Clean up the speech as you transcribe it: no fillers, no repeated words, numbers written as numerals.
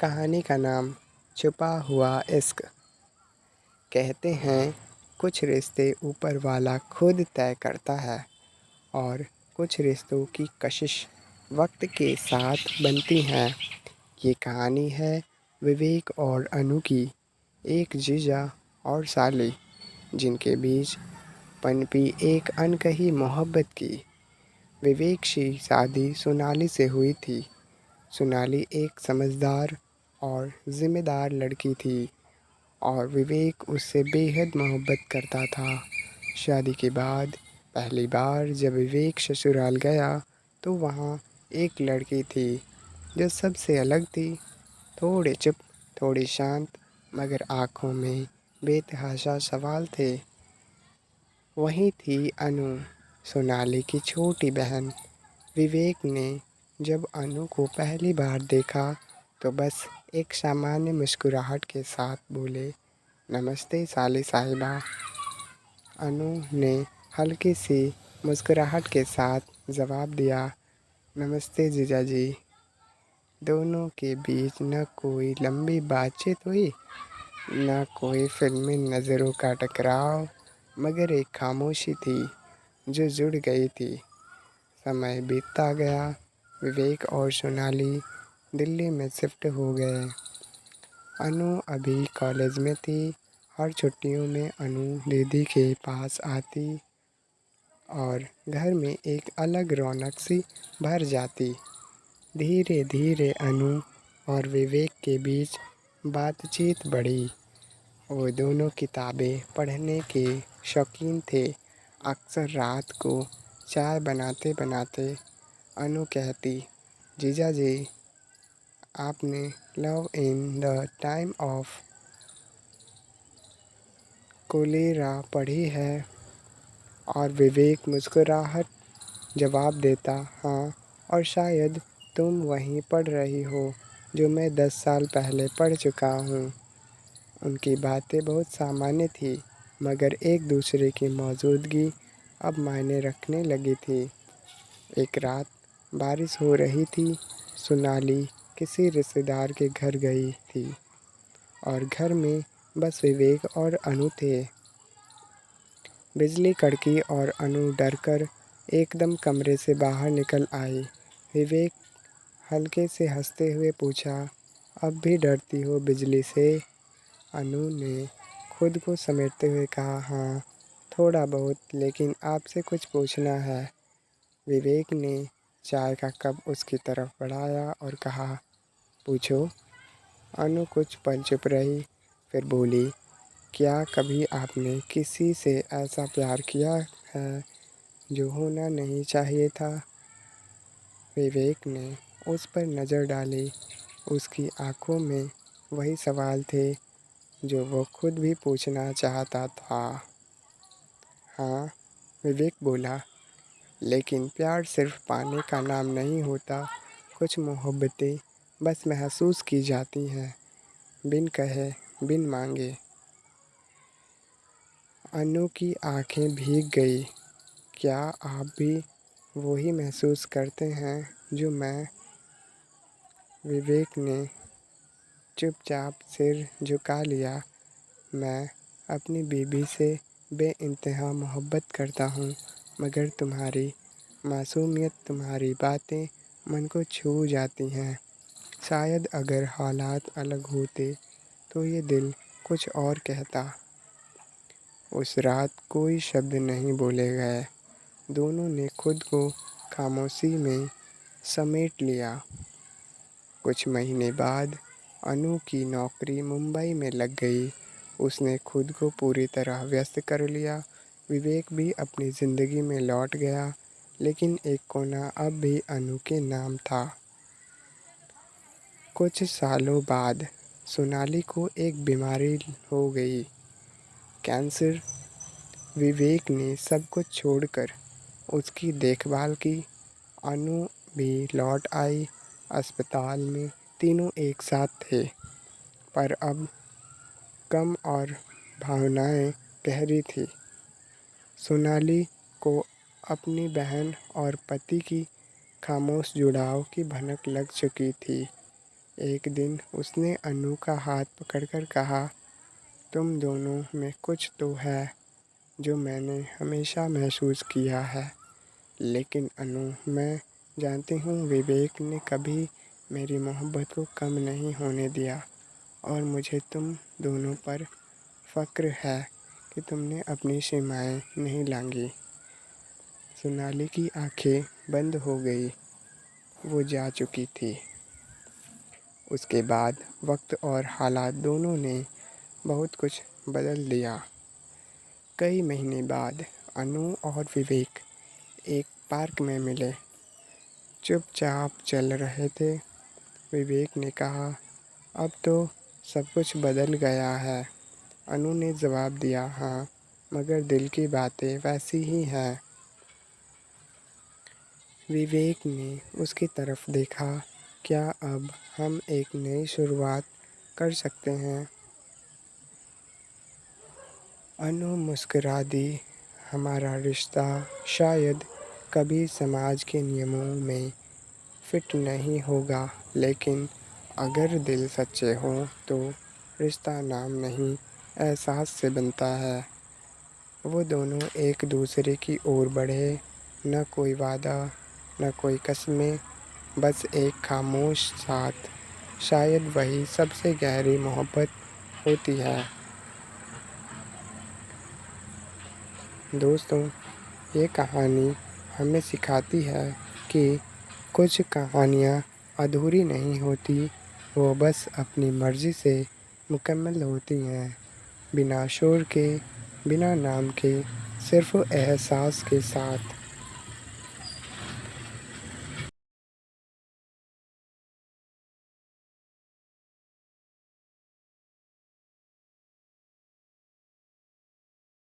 कहानी का नाम छुपा हुआ इश्क। कहते हैं कुछ रिश्ते ऊपर वाला खुद तय करता है और कुछ रिश्तों की कशिश वक्त के साथ बनती हैं। ये कहानी है विवेक और अनु की, एक जीजा और साली जिनके बीच पनपी एक अनकही मोहब्बत की। विवेक की शादी सोनाली से हुई थी। सोनाली एक समझदार और ज़िम्मेदार लड़की थी और विवेक उससे बेहद मोहब्बत करता था। शादी के बाद पहली बार जब विवेक ससुराल गया तो वहाँ एक लड़की थी जो सबसे अलग थी। थोड़ी चुप, थोड़ी शांत, मगर आँखों में बेतहाशा सवाल थे। वही थी अनु, सोनाली की छोटी बहन। विवेक ने जब अनु को पहली बार देखा तो बस एक सामान्य मुस्कुराहट के साथ बोले, नमस्ते साली साहिबा। अनु ने हल्की सी मुस्कुराहट के साथ जवाब दिया, नमस्ते जीजा जी। दोनों के बीच न कोई लंबी बातचीत हुई, न कोई फिल्मी नज़रों का टकराव, मगर एक खामोशी थी जो जुड़ गई थी। समय बीतता गया। विवेक और सोनाली दिल्ली में शिफ्ट हो गए। अनु अभी कॉलेज में थी। हर छुट्टियों में अनु दीदी के पास आती और घर में एक अलग रौनक सी भर जाती। धीरे धीरे अनु और विवेक के बीच बातचीत बढ़ी। वो दोनों किताबें पढ़ने के शौकीन थे। अक्सर रात को चाय बनाते बनाते अनु कहती, जीजा जी, आपने love in the time of cholera पढ़ी है? और विवेक मुस्कुराहट जवाब देता, हाँ, और शायद तुम वहीं पढ़ रही हो जो मैं 10 साल पहले पढ़ चुका हूँ। उनकी बातें बहुत सामान्य थी, मगर एक दूसरे की मौजूदगी अब मायने रखने लगी थी। एक रात बारिश हो रही थी। सोनाली किसी रिश्तेदार के घर गई थी और घर में बस विवेक और अनु थे। बिजली कड़की और अनु डरकर एकदम कमरे से बाहर निकल आई। विवेक हल्के से हंसते हुए पूछा, अब भी डरती हो बिजली से? अनु ने खुद को समेटते हुए कहा, हाँ, थोड़ा बहुत, लेकिन आपसे कुछ पूछना है। विवेक ने चाय का कप उसकी तरफ बढ़ाया और कहा, पूछो। अनु कुछ पल चुप रही, फिर बोली, क्या कभी आपने किसी से ऐसा प्यार किया है जो होना नहीं चाहिए था? विवेक ने उस पर नज़र डाली। उसकी आंखों में वही सवाल थे जो वो खुद भी पूछना चाहता था। हाँ, विवेक बोला, लेकिन प्यार सिर्फ पाने का नाम नहीं होता। कुछ मोहब्बतें बस महसूस की जाती हैं, बिन कहे, बिन मांगे। अनु की आंखें भीग गई। क्या आप भी वही महसूस करते हैं जो मैं? विवेक ने चुपचाप सिर झुका लिया। मैं अपनी बीबी से बेइंतहा मोहब्बत करता हूँ, मगर तुम्हारी मासूमियत, तुम्हारी बातें मन को छू जाती हैं। शायद अगर हालात अलग होते तो ये दिल कुछ और कहता। उस रात कोई शब्द नहीं बोले गए। दोनों ने खुद को खामोशी में समेट लिया। कुछ महीने बाद अनु की नौकरी मुंबई में लग गई। उसने खुद को पूरी तरह व्यस्त कर लिया। विवेक भी अपनी ज़िंदगी में लौट गया, लेकिन एक कोना अब भी अनु के नाम था। कुछ सालों बाद सोनाली को एक बीमारी हो गई, कैंसर। विवेक ने सब कुछ छोड़कर उसकी देखभाल की। अनु भी लौट आई। अस्पताल में तीनों एक साथ थे, पर अब कम और भावनाएं गहरी थी। सोनाली को अपनी बहन और पति की खामोश जुड़ाव की भनक लग चुकी थी। एक दिन उसने अनु का हाथ पकड़कर कहा, तुम दोनों में कुछ तो है जो मैंने हमेशा महसूस किया है। लेकिन अनु, मैं जानती हूँ विवेक ने कभी मेरी मोहब्बत को कम नहीं होने दिया और मुझे तुम दोनों पर फ़क्र है कि तुमने अपनी सीमाएं नहीं लांघी। सोनाली की आंखें बंद हो गई। वो जा चुकी थी। उसके बाद वक्त और हालात दोनों ने बहुत कुछ बदल दिया। कई महीने बाद अनु और विवेक एक पार्क में मिले। चुपचाप चल रहे थे। विवेक ने कहा, अब तो सब कुछ बदल गया है। अनु ने जवाब दिया, हाँ, मगर दिल की बातें वैसी ही हैं। विवेक ने उसकी तरफ देखा, क्या अब हम एक नई शुरुआत कर सकते हैं? अनु मुस्कुरा दी, हमारा रिश्ता शायद कभी समाज के नियमों में फिट नहीं होगा, लेकिन अगर दिल सच्चे हों तो रिश्ता नाम नहीं, एहसास से बनता है। वो दोनों एक दूसरे की ओर बढ़े। न कोई वादा, न कोई कस्में, बस एक खामोश साथ। शायद वही सबसे गहरी मोहब्बत होती है। दोस्तों, ये कहानी हमें सिखाती है कि कुछ कहानियाँ अधूरी नहीं होती, वो बस अपनी मर्ज़ी से मुकम्मल होती हैं, बिना शोर के, बिना नाम के, सिर्फ़ एहसास के साथ।